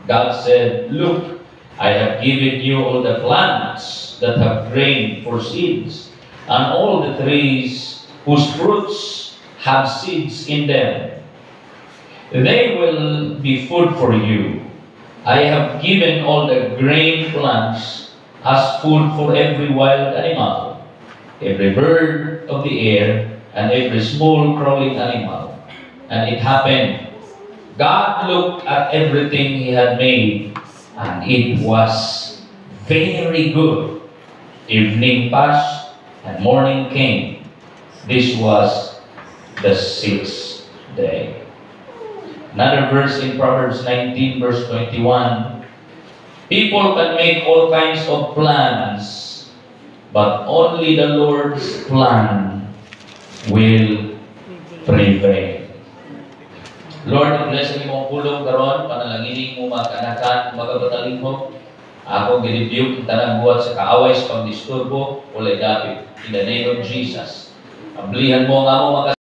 God said, "Look, I have given you all the plants that have grain for seeds, and all the trees whose fruits have seeds in them. They will be food for you. I have given all the grain plants as food for every wild animal, every bird of the air, and every small crawling animal." And it happened, God looked at everything He had made, and it was very good. Evening passed, and morning came. This was the sixth day. Another verse in Proverbs 19, verse 21. People can make all kinds of plans, but only the Lord's plan will prevail. Lord, bless ang imong pulong karon, panalanginin mo mga kanakan, mga bataling mo. Ako girebuke ang tanang buhat sa kaaway sa pagdisturbo, walay dapit. In the name of Jesus. Amblihan mo ang among mga